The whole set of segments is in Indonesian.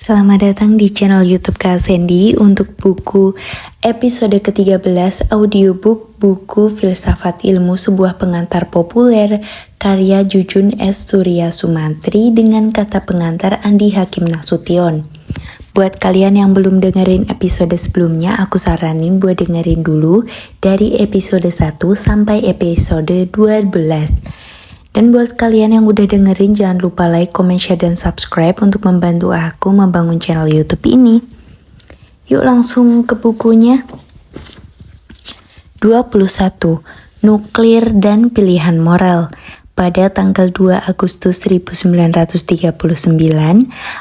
Selamat datang di channel YouTube Kak Sandy untuk buku episode ke-13 audiobook buku Filsafat Ilmu Sebuah Pengantar Populer karya Jujun S. Surya Sumantri dengan kata pengantar Andi Hakim Nasution. Buat kalian yang belum dengerin episode sebelumnya, aku saranin buat dengerin dulu dari episode 1 sampai episode 12. Dan buat kalian yang udah dengerin, jangan lupa like, comment, share, dan subscribe untuk membantu aku membangun channel YouTube ini. Yuk langsung ke bukunya. 21. Nuklir dan Pilihan Moral. Pada tanggal 2 Agustus 1939,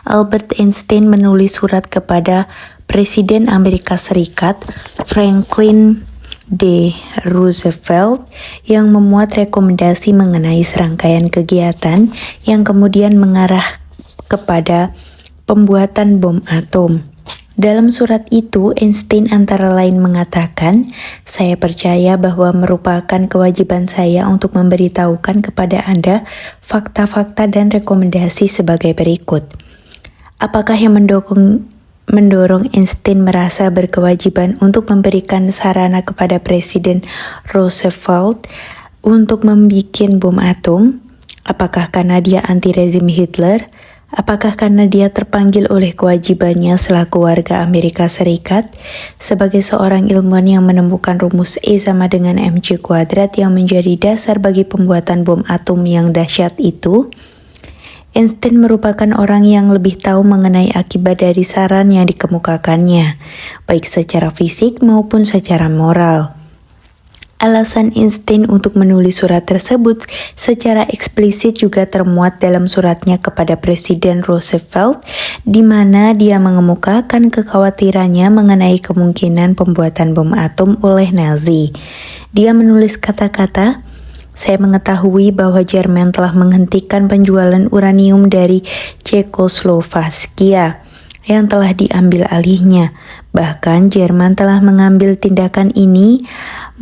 Albert Einstein menulis surat kepada Presiden Amerika Serikat, Franklin D. Roosevelt, yang memuat rekomendasi mengenai serangkaian kegiatan yang kemudian mengarah kepada pembuatan bom atom. Dalam surat itu, Einstein antara lain mengatakan, "Saya percaya bahwa merupakan kewajiban saya untuk memberitahukan kepada Anda fakta-fakta dan rekomendasi sebagai berikut." Apakah yang mendorong Einstein merasa berkewajiban untuk memberikan sarana kepada Presiden Roosevelt untuk membuat bom atom? Apakah karena dia anti rezim Hitler? Apakah karena dia terpanggil oleh kewajibannya selaku warga Amerika Serikat sebagai seorang ilmuwan yang menemukan rumus E sama dengan mc kuadrat yang menjadi dasar bagi pembuatan bom atom yang dahsyat itu? Einstein merupakan orang yang lebih tahu mengenai akibat dari saran yang dikemukakannya, baik secara fisik maupun secara moral. Alasan Einstein untuk menulis surat tersebut secara eksplisit juga termuat dalam suratnya kepada Presiden Roosevelt, di mana dia mengemukakan kekhawatirannya mengenai kemungkinan pembuatan bom atom oleh Nazi. Dia menulis kata-kata, "Saya mengetahui bahwa Jerman telah menghentikan penjualan uranium dari Cekoslovakia yang telah diambil alihnya. Bahkan Jerman telah mengambil tindakan ini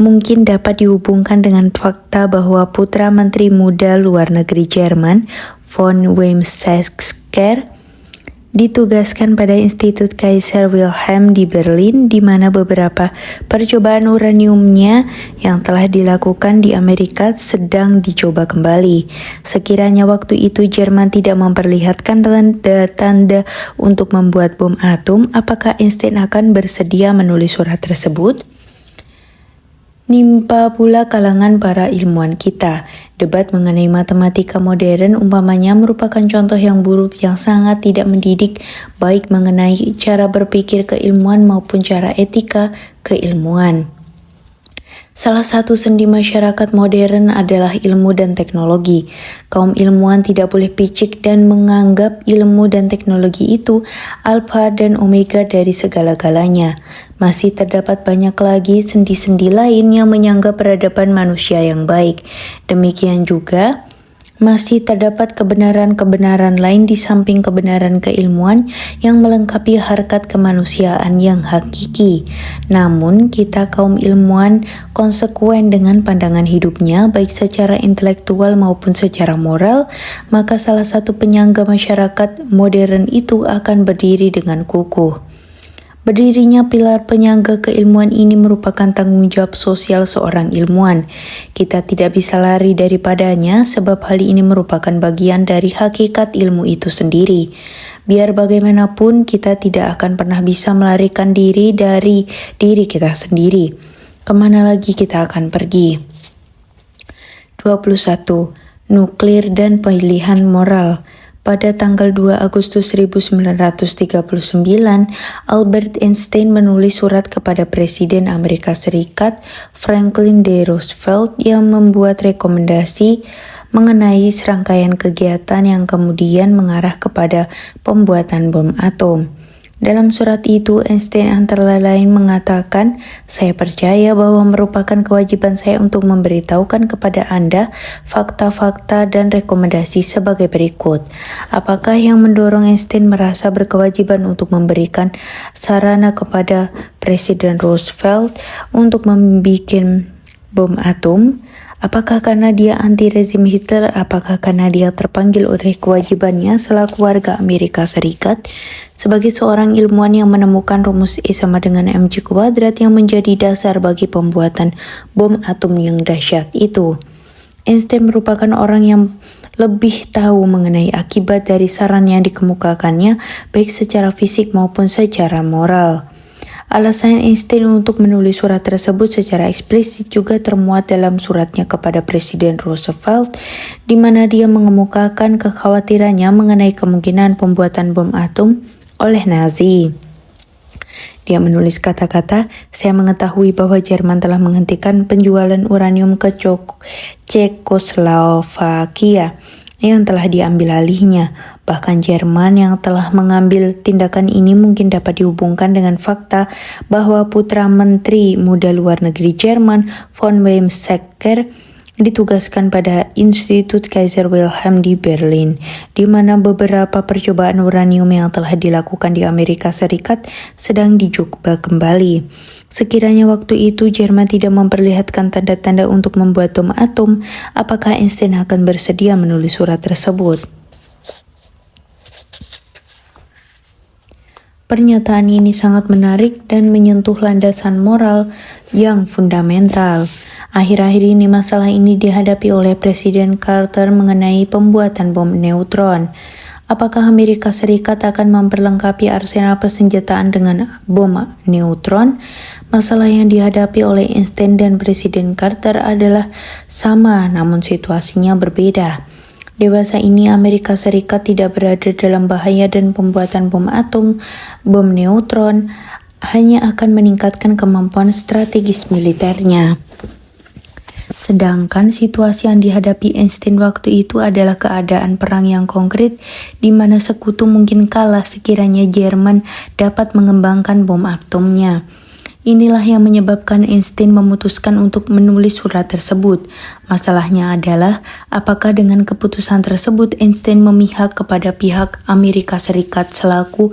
mungkin dapat dihubungkan dengan fakta bahwa putra Menteri Muda Luar Negeri Jerman, von Weizsäcker, ditugaskan pada Institut Kaiser Wilhelm di Berlin, di mana beberapa percobaan uraniumnya yang telah dilakukan di Amerika sedang dicoba kembali. Sekiranya waktu itu Jerman tidak memperlihatkan tanda-tanda untuk membuat bom atom, apakah Einstein akan bersedia menulis surat tersebut?" Nimpa pula kalangan para ilmuwan kita. Debat mengenai matematika modern umpamanya merupakan contoh yang buruk yang sangat tidak mendidik, baik mengenai cara berpikir keilmuan maupun cara etika keilmuan. Salah satu sendi masyarakat modern adalah ilmu dan teknologi. Kaum ilmuwan tidak boleh picik dan menganggap ilmu dan teknologi itu alfa dan omega dari segala-galanya. Masih terdapat banyak lagi sendi-sendi lain yang menyanggah peradaban manusia yang baik. Demikian juga, masih terdapat kebenaran-kebenaran lain di samping kebenaran keilmuan yang melengkapi harkat kemanusiaan yang hakiki. Namun, kita kaum ilmuwan konsekuen dengan pandangan hidupnya, baik secara intelektual maupun secara moral, maka salah satu penyangga masyarakat modern itu akan berdiri dengan kukuh. Berdirinya pilar penyangga keilmuan ini merupakan tanggung jawab sosial seorang ilmuwan. Kita tidak bisa lari daripadanya sebab hal ini merupakan bagian dari hakikat ilmu itu sendiri. Biar bagaimanapun kita tidak akan pernah bisa melarikan diri dari diri kita sendiri. Kemana lagi kita akan pergi? 21. Nuklir dan Pilihan Moral. Pada tanggal 2 Agustus 1939, Albert Einstein menulis surat kepada Presiden Amerika Serikat, Franklin D. Roosevelt, yang membuat rekomendasi mengenai serangkaian kegiatan yang kemudian mengarah kepada pembuatan bom atom. Dalam surat itu, Einstein antara lain mengatakan, "Saya percaya bahwa merupakan kewajiban saya untuk memberitahukan kepada Anda fakta-fakta dan rekomendasi sebagai berikut." Apakah yang mendorong Einstein merasa berkewajiban untuk memberikan sarana kepada Presiden Roosevelt untuk membuat bom atom? Apakah karena dia anti rezim Hitler? Apakah karena dia terpanggil oleh kewajibannya selaku warga Amerika Serikat? Sebagai seorang ilmuwan yang menemukan rumus E sama dengan mc kuadrat yang menjadi dasar bagi pembuatan bom atom yang dahsyat itu. Einstein merupakan orang yang lebih tahu mengenai akibat dari saran yang dikemukakannya, baik secara fisik maupun secara moral. Alasan Einstein untuk menulis surat tersebut secara eksplisit juga termuat dalam suratnya kepada Presiden Roosevelt, di mana dia mengemukakan kekhawatirannya mengenai kemungkinan pembuatan bom atom oleh Nazi. Dia menulis kata-kata, "Saya mengetahui bahwa Jerman telah menghentikan penjualan uranium ke Cekoslovakia yang telah diambil alihnya. Bahkan Jerman yang telah mengambil tindakan ini mungkin dapat dihubungkan dengan fakta bahwa putra Menteri Muda Luar Negeri Jerman, von Weizsäcker, ditugaskan pada Institut Kaiser Wilhelm di Berlin, di mana beberapa percobaan uranium yang telah dilakukan di Amerika Serikat sedang dicoba kembali. Sekiranya waktu itu Jerman tidak memperlihatkan tanda-tanda untuk membuat bom atom, apakah Einstein akan bersedia menulis surat tersebut?" Pernyataan ini sangat menarik dan menyentuh landasan moral yang fundamental. Akhir-akhir ini masalah ini dihadapi oleh Presiden Carter mengenai pembuatan bom neutron. Apakah Amerika Serikat akan memperlengkapi arsenal persenjataan dengan bom neutron? Masalah yang dihadapi oleh Einstein dan Presiden Carter adalah sama, namun situasinya berbeda. Dewasa ini Amerika Serikat tidak berada dalam bahaya dan pembuatan bom atom, bom neutron, hanya akan meningkatkan kemampuan strategis militernya. Sedangkan situasi yang dihadapi Einstein waktu itu adalah keadaan perang yang konkret di mana sekutu mungkin kalah sekiranya Jerman dapat mengembangkan bom atomnya. Inilah yang menyebabkan Einstein memutuskan untuk menulis surat tersebut. Masalahnya adalah, apakah dengan keputusan tersebut Einstein memihak kepada pihak Amerika Serikat selaku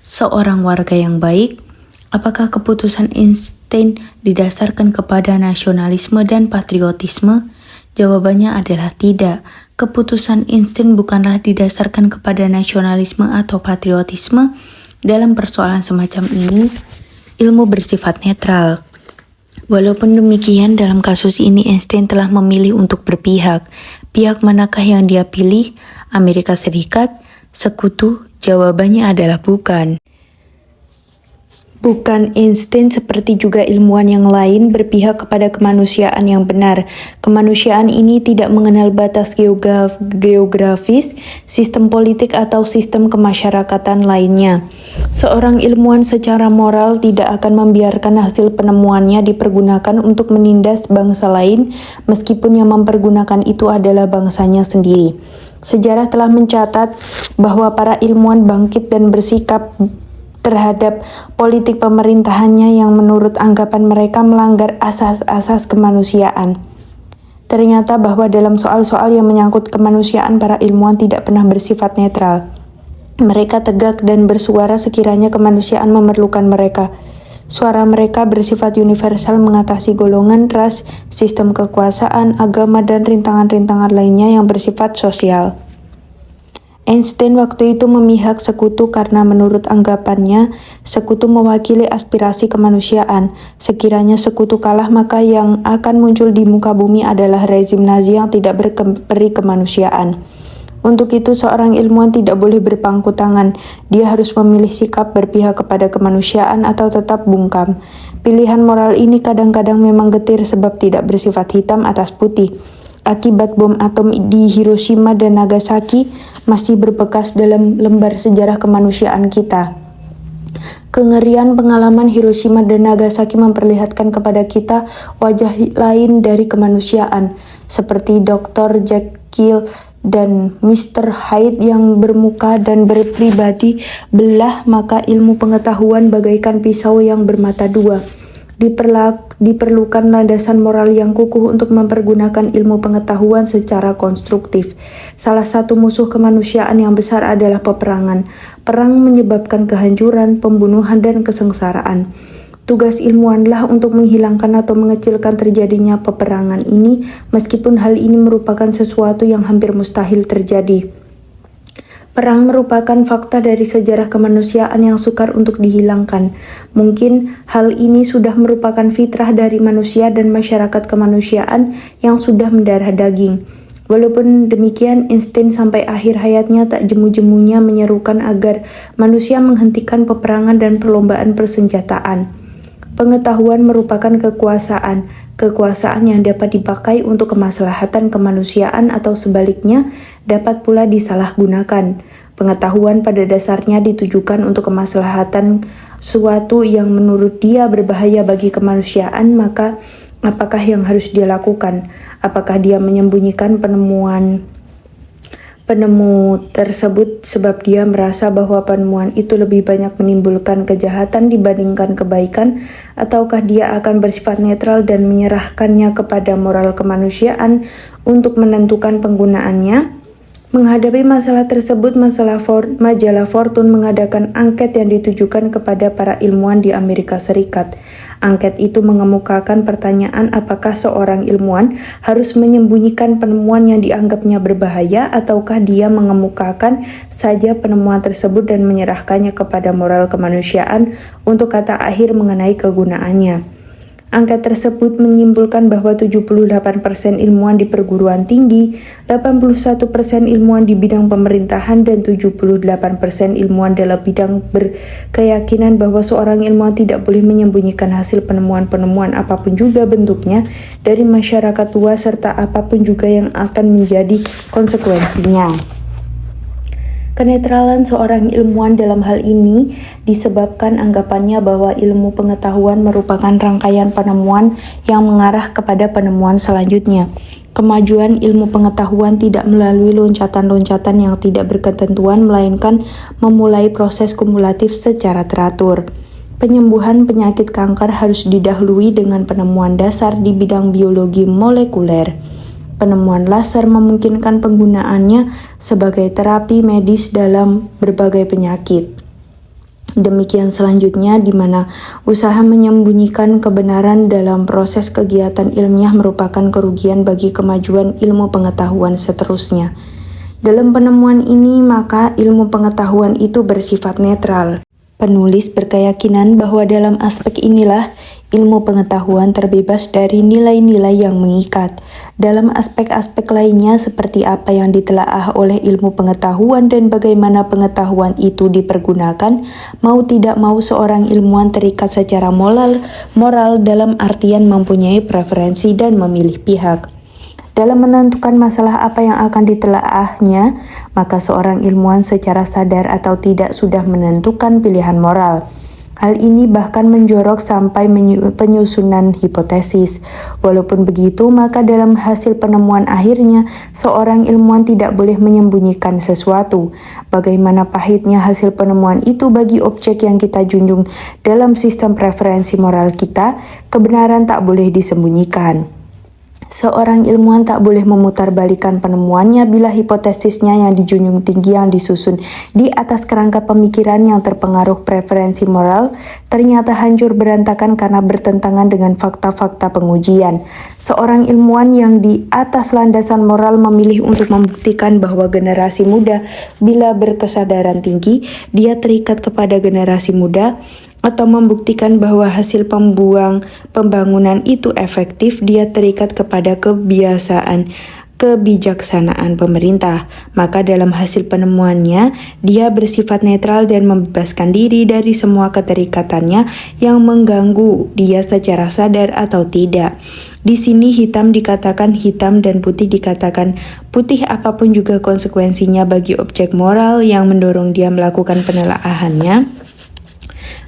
seorang warga yang baik? Apakah keputusan Einstein didasarkan kepada nasionalisme dan patriotisme? Jawabannya adalah tidak. Keputusan Einstein bukanlah didasarkan kepada nasionalisme atau patriotisme. Dalam persoalan semacam ini, ilmu bersifat netral. Walaupun demikian, dalam kasus ini Einstein telah memilih untuk berpihak. Pihak manakah yang dia pilih? Amerika Serikat? Sekutu? Jawabannya adalah bukan. Bukan Einstein seperti juga ilmuwan yang lain berpihak kepada kemanusiaan yang benar. Kemanusiaan ini tidak mengenal batas geografis, sistem politik atau sistem kemasyarakatan lainnya. Seorang ilmuwan secara moral tidak akan membiarkan hasil penemuannya dipergunakan untuk menindas bangsa lain meskipun yang mempergunakan itu adalah bangsanya sendiri. Sejarah telah mencatat bahwa para ilmuwan bangkit dan bersikap terhadap politik pemerintahannya yang menurut anggapan mereka melanggar asas-asas kemanusiaan. Ternyata bahwa dalam soal-soal yang menyangkut kemanusiaan, para ilmuwan tidak pernah bersifat netral. Mereka tegak dan bersuara sekiranya kemanusiaan memerlukan mereka. Suara mereka bersifat universal mengatasi golongan, ras, sistem kekuasaan, agama, dan rintangan-rintangan lainnya yang bersifat sosial. Einstein waktu itu memihak sekutu karena menurut anggapannya, sekutu mewakili aspirasi kemanusiaan. Sekiranya sekutu kalah, maka yang akan muncul di muka bumi adalah rezim Nazi yang tidak berperi kemanusiaan. Untuk itu, seorang ilmuwan tidak boleh berpangku tangan. Dia harus memilih sikap berpihak kepada kemanusiaan atau tetap bungkam. Pilihan moral ini kadang-kadang memang getir sebab tidak bersifat hitam atas putih. Akibat bom atom di Hiroshima dan Nagasaki masih berbekas dalam lembar sejarah kemanusiaan kita. Kengerian pengalaman Hiroshima dan Nagasaki memperlihatkan kepada kita wajah lain dari kemanusiaan, seperti Dr. Jekyll dan Mr. Hyde yang bermuka dan berpribadi belah, maka ilmu pengetahuan bagaikan pisau yang bermata dua. Diperlukan landasan moral yang kukuh untuk mempergunakan ilmu pengetahuan secara konstruktif. Salah satu musuh kemanusiaan yang besar adalah peperangan. Perang menyebabkan kehancuran, pembunuhan, dan kesengsaraan. Tugas ilmuwanlah untuk menghilangkan atau mengecilkan terjadinya peperangan ini, meskipun hal ini merupakan sesuatu yang hampir mustahil terjadi. Perang merupakan fakta dari sejarah kemanusiaan yang sukar untuk dihilangkan. Mungkin hal ini sudah merupakan fitrah dari manusia dan masyarakat kemanusiaan yang sudah mendarah daging. Walaupun demikian, insting sampai akhir hayatnya tak jemu-jemunya menyerukan agar manusia menghentikan peperangan dan perlombaan persenjataan. Pengetahuan merupakan kekuasaan yang dapat dipakai untuk kemaslahatan kemanusiaan atau sebaliknya dapat pula disalahgunakan. Pengetahuan pada dasarnya ditujukan untuk kemaslahatan suatu yang menurut dia berbahaya bagi kemanusiaan, maka apakah yang harus dia lakukan? Apakah dia menyembunyikan penemu tersebut sebab dia merasa bahwa penemuan itu lebih banyak menimbulkan kejahatan dibandingkan kebaikan, ataukah dia akan bersifat netral dan menyerahkannya kepada moral kemanusiaan untuk menentukan penggunaannya? Menghadapi masalah tersebut, majalah Fortune mengadakan angket yang ditujukan kepada para ilmuwan di Amerika Serikat. Angket itu mengemukakan pertanyaan apakah seorang ilmuwan harus menyembunyikan penemuan yang dianggapnya berbahaya, ataukah dia mengemukakan saja penemuan tersebut dan menyerahkannya kepada moral kemanusiaan untuk kata akhir mengenai kegunaannya. Angka tersebut menyimpulkan bahwa 78% ilmuwan di perguruan tinggi, 81% ilmuwan di bidang pemerintahan, dan 78% ilmuwan dalam bidang berkeyakinan bahwa seorang ilmuwan tidak boleh menyembunyikan hasil penemuan-penemuan apapun juga bentuknya dari masyarakat luas serta apapun juga yang akan menjadi konsekuensinya. Kenetralan seorang ilmuwan dalam hal ini disebabkan anggapannya bahwa ilmu pengetahuan merupakan rangkaian penemuan yang mengarah kepada penemuan selanjutnya. Kemajuan ilmu pengetahuan tidak melalui loncatan-loncatan yang tidak berketentuan, melainkan memulai proses kumulatif secara teratur. Penyembuhan penyakit kanker harus didahului dengan penemuan dasar di bidang biologi molekuler. Penemuan laser memungkinkan penggunaannya sebagai terapi medis dalam berbagai penyakit. Demikian selanjutnya, di mana usaha menyembunyikan kebenaran dalam proses kegiatan ilmiah merupakan kerugian bagi kemajuan ilmu pengetahuan seterusnya. Dalam penemuan ini, maka ilmu pengetahuan itu bersifat netral. Penulis berkeyakinan bahwa dalam aspek inilah ilmu pengetahuan terbebas dari nilai-nilai yang mengikat. Dalam aspek-aspek lainnya seperti apa yang ditelaah oleh ilmu pengetahuan dan bagaimana pengetahuan itu dipergunakan, mau tidak mau seorang ilmuwan terikat secara moral dalam artian mempunyai preferensi dan memilih pihak. Dalam menentukan masalah apa yang akan ditelaahnya, maka seorang ilmuwan secara sadar atau tidak sudah menentukan pilihan moral. Hal ini bahkan menjorok sampai penyusunan hipotesis. Walaupun begitu, maka dalam hasil penemuan akhirnya, seorang ilmuwan tidak boleh menyembunyikan sesuatu. Bagaimana pahitnya hasil penemuan itu bagi objek yang kita junjung dalam sistem preferensi moral kita, kebenaran tak boleh disembunyikan. Seorang ilmuwan tak boleh memutarbalikkan penemuannya bila hipotesisnya yang dijunjung tinggi yang disusun di atas kerangka pemikiran yang terpengaruh preferensi moral ternyata hancur berantakan karena bertentangan dengan fakta-fakta pengujian. Seorang ilmuwan yang di atas landasan moral memilih untuk membuktikan bahwa generasi muda bila berkesadaran tinggi, dia terikat kepada generasi muda, atau membuktikan bahwa hasil pembangunan itu efektif, dia terikat kepada kebijaksanaan pemerintah. Maka dalam hasil penemuannya, dia bersifat netral dan membebaskan diri dari semua keterikatannya yang mengganggu dia secara sadar atau tidak. Di sini hitam dikatakan hitam dan putih dikatakan putih, apapun juga konsekuensinya bagi objek moral yang mendorong dia melakukan penelaahannya.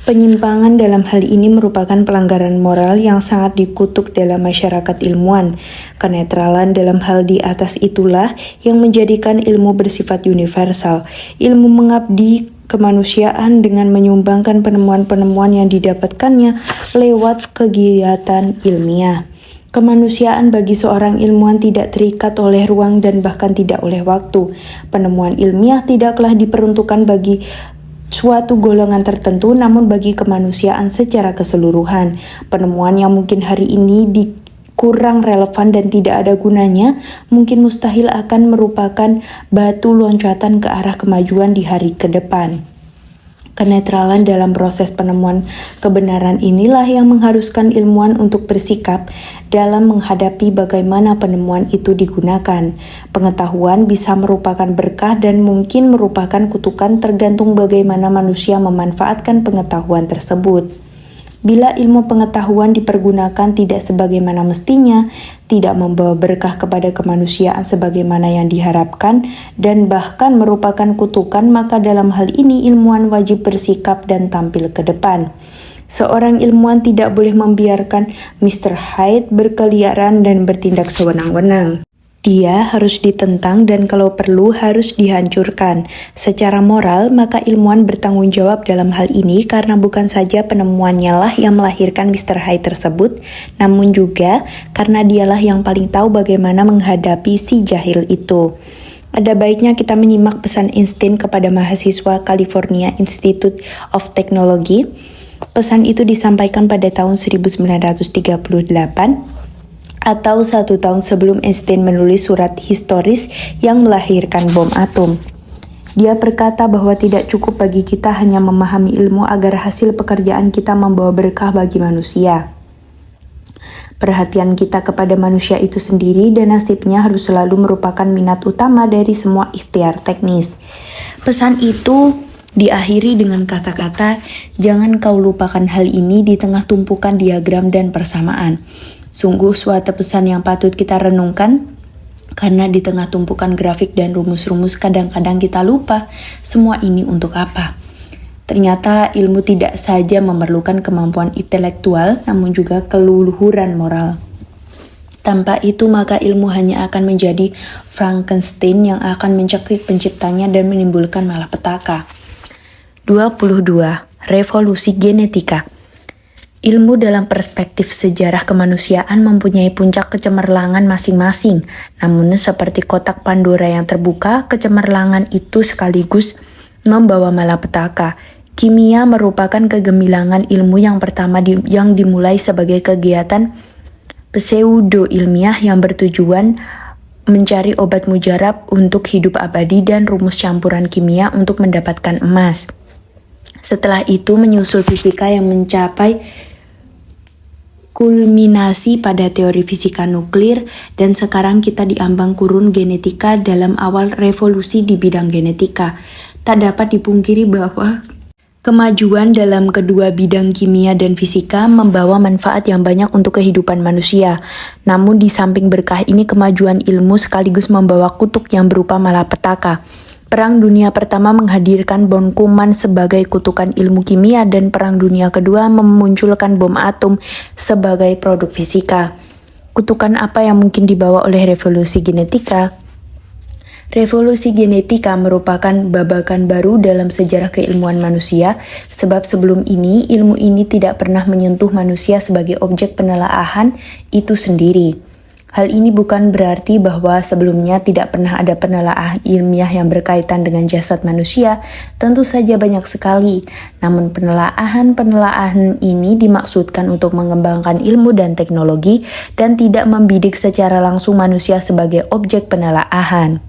Penyimpangan dalam hal ini merupakan pelanggaran moral yang sangat dikutuk dalam masyarakat ilmuwan. Kenetralan dalam hal di atas itulah yang menjadikan ilmu bersifat universal. Ilmu mengabdi kemanusiaan dengan menyumbangkan penemuan-penemuan yang didapatkannya lewat kegiatan ilmiah. Kemanusiaan bagi seorang ilmuwan tidak terikat oleh ruang dan bahkan tidak oleh waktu. Penemuan ilmiah tidaklah diperuntukkan bagi suatu golongan tertentu, namun bagi kemanusiaan secara keseluruhan. Penemuan yang mungkin hari ini kurang relevan dan tidak ada gunanya, mungkin mustahil akan merupakan batu loncatan ke arah kemajuan di hari ke depan. Kenetralan dalam proses penemuan kebenaran inilah yang mengharuskan ilmuwan untuk bersikap dalam menghadapi bagaimana penemuan itu digunakan. Pengetahuan bisa merupakan berkah dan mungkin merupakan kutukan tergantung bagaimana manusia memanfaatkan pengetahuan tersebut. Bila ilmu pengetahuan dipergunakan tidak sebagaimana mestinya, tidak membawa berkah kepada kemanusiaan sebagaimana yang diharapkan, dan bahkan merupakan kutukan, maka dalam hal ini ilmuwan wajib bersikap dan tampil ke depan. Seorang ilmuwan tidak boleh membiarkan Mr. Hyde berkeliaran dan bertindak sewenang-wenang. Dia harus ditentang dan kalau perlu harus dihancurkan. Secara moral, maka ilmuwan bertanggung jawab dalam hal ini karena bukan saja penemuannya lah yang melahirkan Mr. Hyde tersebut, namun juga karena dialah yang paling tahu bagaimana menghadapi si jahil itu. Ada baiknya kita menyimak pesan Einstein kepada mahasiswa California Institute of Technology. Pesan itu disampaikan pada tahun 1938, atau 1 tahun sebelum Einstein menulis surat historis yang melahirkan bom atom. Dia berkata bahwa tidak cukup bagi kita hanya memahami ilmu agar hasil pekerjaan kita membawa berkah bagi manusia. Perhatian kita kepada manusia itu sendiri dan nasibnya harus selalu merupakan minat utama dari semua ikhtiar teknis. Pesan itu diakhiri dengan kata-kata, "Jangan kau lupakan hal ini di tengah tumpukan diagram dan persamaan." Sungguh suatu pesan yang patut kita renungkan, karena di tengah tumpukan grafik dan rumus-rumus kadang-kadang kita lupa semua ini untuk apa. Ternyata ilmu tidak saja memerlukan kemampuan intelektual, namun juga keluhuran moral. Tanpa itu maka ilmu hanya akan menjadi Frankenstein yang akan mencekik penciptanya dan menimbulkan malapetaka. 22. Revolusi genetika. Ilmu dalam perspektif sejarah kemanusiaan mempunyai puncak kecemerlangan masing-masing. Namun seperti kotak Pandora yang terbuka, kecemerlangan itu sekaligus membawa malapetaka. Kimia merupakan kegemilangan ilmu yang pertama yang dimulai sebagai kegiatan pseudo-ilmiah yang bertujuan mencari obat mujarab untuk hidup abadi dan rumus campuran kimia untuk mendapatkan emas. Setelah itu menyusul fisika yang mencapai kulminasi pada teori fisika nuklir, dan sekarang kita di ambang kurun genetika dalam awal revolusi di bidang genetika. Tak dapat dipungkiri bahwa kemajuan dalam kedua bidang kimia dan fisika membawa manfaat yang banyak untuk kehidupan manusia. Namun di samping berkah ini, kemajuan ilmu sekaligus membawa kutuk yang berupa malapetaka. Perang Dunia Pertama menghadirkan bom kuman sebagai kutukan ilmu kimia dan Perang Dunia Kedua memunculkan bom atom sebagai produk fisika. Kutukan apa yang mungkin dibawa oleh revolusi genetika? Revolusi genetika merupakan babakan baru dalam sejarah keilmuan manusia, sebab sebelum ini ilmu ini tidak pernah menyentuh manusia sebagai objek penelaahan itu sendiri. Hal ini bukan berarti bahwa sebelumnya tidak pernah ada penelaahan ilmiah yang berkaitan dengan jasad manusia, tentu saja banyak sekali. Namun penelaahan ini dimaksudkan untuk mengembangkan ilmu dan teknologi dan tidak membidik secara langsung manusia sebagai objek penelaahan.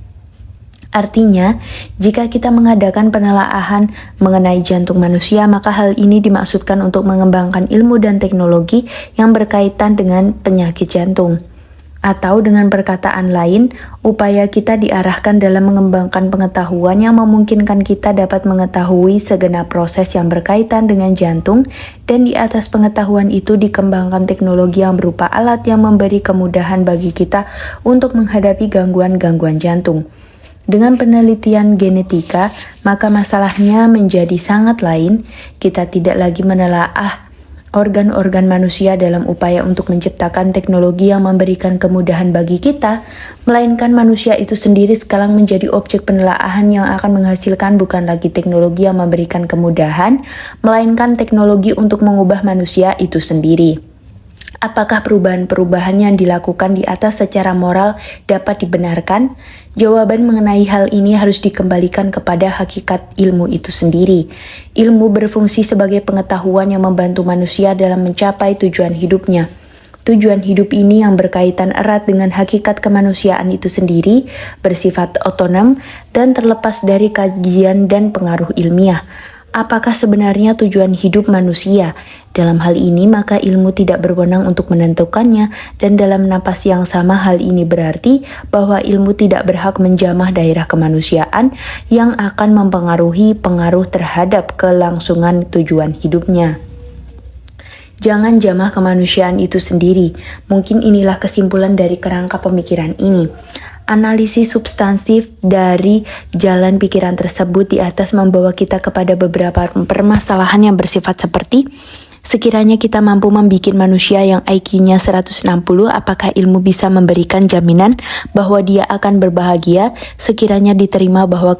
Artinya, jika kita mengadakan penelaahan mengenai jantung manusia, maka hal ini dimaksudkan untuk mengembangkan ilmu dan teknologi yang berkaitan dengan penyakit jantung. Atau dengan perkataan lain, upaya kita diarahkan dalam mengembangkan pengetahuan yang memungkinkan kita dapat mengetahui segenap proses yang berkaitan dengan jantung, dan di atas pengetahuan itu dikembangkan teknologi yang berupa alat yang memberi kemudahan bagi kita untuk menghadapi gangguan-gangguan jantung. Dengan penelitian genetika, maka masalahnya menjadi sangat lain. Kita tidak lagi menelaah organ-organ manusia dalam upaya untuk menciptakan teknologi yang memberikan kemudahan bagi kita, melainkan manusia itu sendiri sekarang menjadi objek penelaahan yang akan menghasilkan bukan lagi teknologi yang memberikan kemudahan, melainkan teknologi untuk mengubah manusia itu sendiri. Apakah perubahan-perubahan yang dilakukan di atas secara moral dapat dibenarkan? Jawaban mengenai hal ini harus dikembalikan kepada hakikat ilmu itu sendiri. Ilmu berfungsi sebagai pengetahuan yang membantu manusia dalam mencapai tujuan hidupnya. Tujuan hidup ini yang berkaitan erat dengan hakikat kemanusiaan itu sendiri, bersifat otonom dan terlepas dari kajian dan pengaruh ilmiah. Apakah sebenarnya tujuan hidup manusia? Dalam hal ini, maka ilmu tidak berwenang untuk menentukannya, dan dalam napas yang sama hal ini berarti bahwa ilmu tidak berhak menjamah daerah kemanusiaan yang akan mempengaruhi pengaruh terhadap kelangsungan tujuan hidupnya. Jangan jamah kemanusiaan itu sendiri. Mungkin inilah kesimpulan dari kerangka pemikiran ini. Analisis substantif dari jalan pikiran tersebut di atas membawa kita kepada beberapa permasalahan yang bersifat seperti: sekiranya kita mampu membuat manusia yang IQ-nya 160, apakah ilmu bisa memberikan jaminan bahwa dia akan berbahagia sekiranya diterima bahwa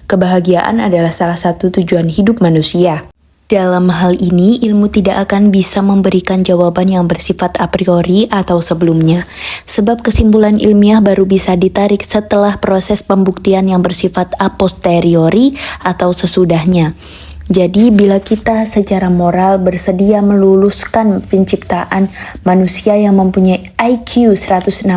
kebahagiaan adalah salah satu tujuan hidup manusia? Dalam hal ini, ilmu tidak akan bisa memberikan jawaban yang bersifat a priori atau sebelumnya, sebab kesimpulan ilmiah baru bisa ditarik setelah proses pembuktian yang bersifat a posteriori atau sesudahnya. Jadi, bila kita secara moral bersedia meluluskan penciptaan manusia yang mempunyai IQ 160,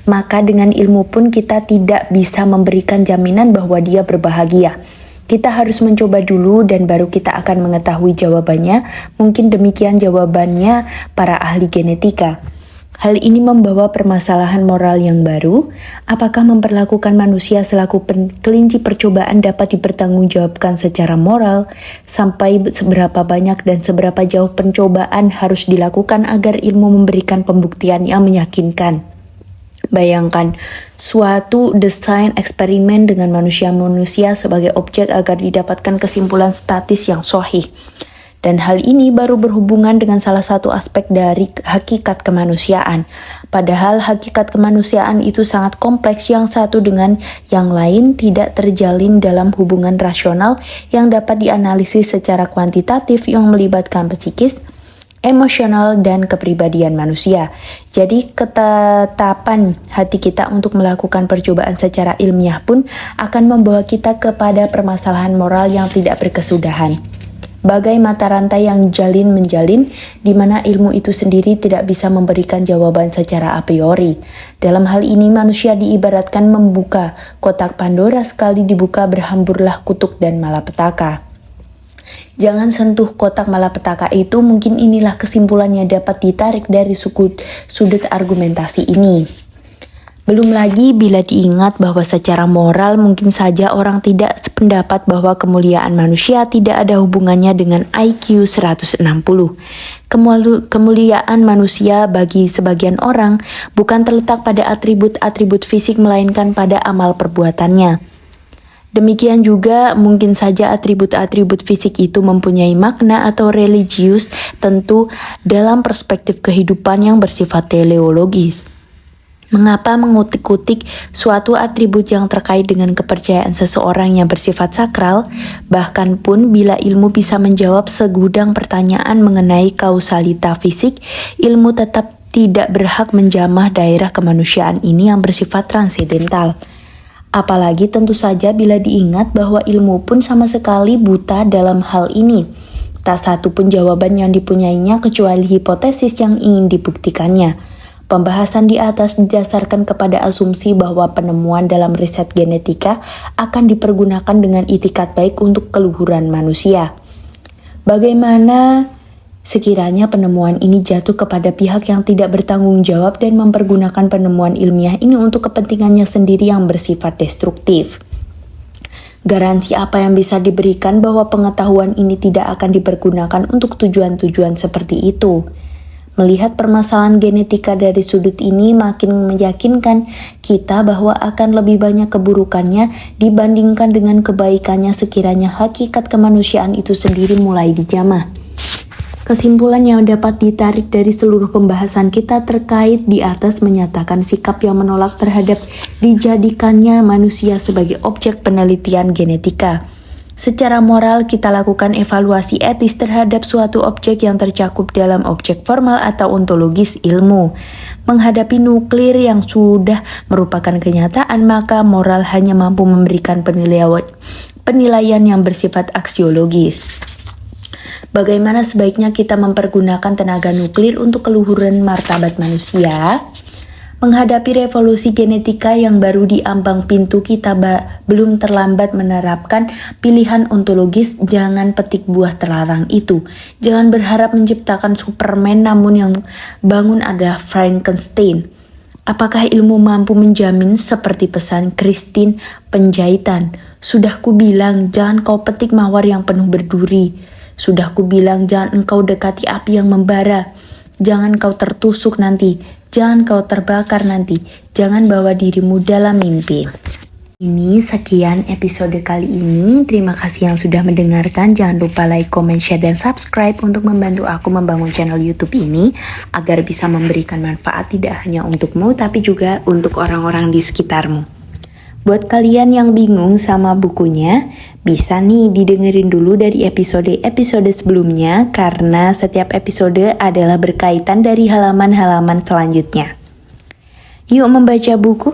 maka dengan ilmu pun kita tidak bisa memberikan jaminan bahwa dia berbahagia. Kita harus mencoba dulu dan baru kita akan mengetahui jawabannya. Mungkin demikian jawabannya para ahli genetika. Hal ini membawa permasalahan moral yang baru. Apakah memperlakukan manusia selaku kelinci percobaan dapat dipertanggungjawabkan secara moral? Sampai seberapa banyak dan seberapa jauh pencobaan harus dilakukan agar ilmu memberikan pembuktian yang meyakinkan? Bayangkan suatu desain eksperimen dengan manusia-manusia sebagai objek agar didapatkan kesimpulan statis yang sahih. Dan hal ini baru berhubungan dengan salah satu aspek dari hakikat kemanusiaan. Padahal hakikat kemanusiaan itu sangat kompleks, yang satu dengan yang lain tidak terjalin dalam hubungan rasional yang dapat dianalisis secara kuantitatif yang melibatkan psikis, emosional, dan kepribadian manusia. Jadi ketetapan hati kita untuk melakukan percobaan secara ilmiah pun akan membawa kita kepada permasalahan moral yang tidak berkesudahan. Bagai mata rantai yang jalin menjalin, di mana ilmu itu sendiri tidak bisa memberikan jawaban secara a priori. Dalam hal ini manusia diibaratkan membuka kotak Pandora, sekali dibuka berhamburlah kutuk dan malapetaka. Jangan sentuh kotak malapetaka itu. Mungkin inilah kesimpulan yang dapat ditarik dari sudut argumentasi ini. Belum lagi bila diingat bahwa secara moral mungkin saja orang tidak sependapat bahwa kemuliaan manusia tidak ada hubungannya dengan IQ 160. Kemuliaan manusia bagi sebagian orang bukan terletak pada atribut-atribut fisik melainkan pada amal perbuatannya. Demikian juga mungkin saja atribut-atribut fisik itu mempunyai makna atau religius tentu dalam perspektif kehidupan yang bersifat teleologis. Mengapa mengutik-utik suatu atribut yang terkait dengan kepercayaan seseorang yang bersifat sakral? Bahkan pun bila ilmu bisa menjawab segudang pertanyaan mengenai kausalita fisik, ilmu tetap tidak berhak menjamah daerah kemanusiaan ini yang bersifat transendental. Apalagi tentu saja bila diingat bahwa ilmu pun sama sekali buta dalam hal ini. Tak satu pun jawaban yang dipunyainya kecuali hipotesis yang ingin dibuktikannya. Pembahasan di atas didasarkan kepada asumsi bahwa penemuan dalam riset genetika akan dipergunakan dengan itikat baik untuk keluhuran manusia. Bagaimana sekiranya penemuan ini jatuh kepada pihak yang tidak bertanggung jawab dan mempergunakan penemuan ilmiah ini untuk kepentingannya sendiri yang bersifat destruktif? Garansi apa yang bisa diberikan bahwa pengetahuan ini tidak akan dipergunakan untuk tujuan-tujuan seperti itu? Melihat permasalahan genetika dari sudut ini makin meyakinkan kita bahwa akan lebih banyak keburukannya dibandingkan dengan kebaikannya sekiranya hakikat kemanusiaan itu sendiri mulai dijamah. Kesimpulan yang dapat ditarik dari seluruh pembahasan kita terkait di atas menyatakan sikap yang menolak terhadap dijadikannya manusia sebagai objek penelitian genetika. Secara moral, kita lakukan evaluasi etis terhadap suatu objek yang tercakup dalam objek formal atau ontologis ilmu. Menghadapi nuklir yang sudah merupakan kenyataan, maka moral hanya mampu memberikan penilaian yang bersifat aksiologis. Bagaimana sebaiknya kita mempergunakan tenaga nuklir untuk keluhuran martabat manusia? Menghadapi revolusi genetika yang baru di ambang pintu, kita belum terlambat menerapkan pilihan ontologis. Jangan petik buah terlarang itu. Jangan berharap menciptakan Superman, namun yang bangun adalah Frankenstein. Apakah ilmu mampu menjamin seperti pesan Christine penjahitan? Sudah kubilang, jangan kau petik mawar yang penuh berduri. Sudah kubilang, jangan engkau dekati api yang membara. Jangan kau tertusuk nanti. Jangan kau terbakar nanti, jangan bawa dirimu dalam mimpi. Ini sekian episode kali ini. Terima kasih yang sudah mendengarkan. Jangan lupa like, comment, share, dan subscribe untuk membantu aku membangun channel YouTube ini agar bisa memberikan manfaat tidak hanya untukmu tapi juga untuk orang-orang di sekitarmu. Buat kalian yang bingung sama bukunya, bisa nih didengerin dulu dari episode-episode sebelumnya karena setiap episode adalah berkaitan dari halaman-halaman selanjutnya. Yuk membaca buku.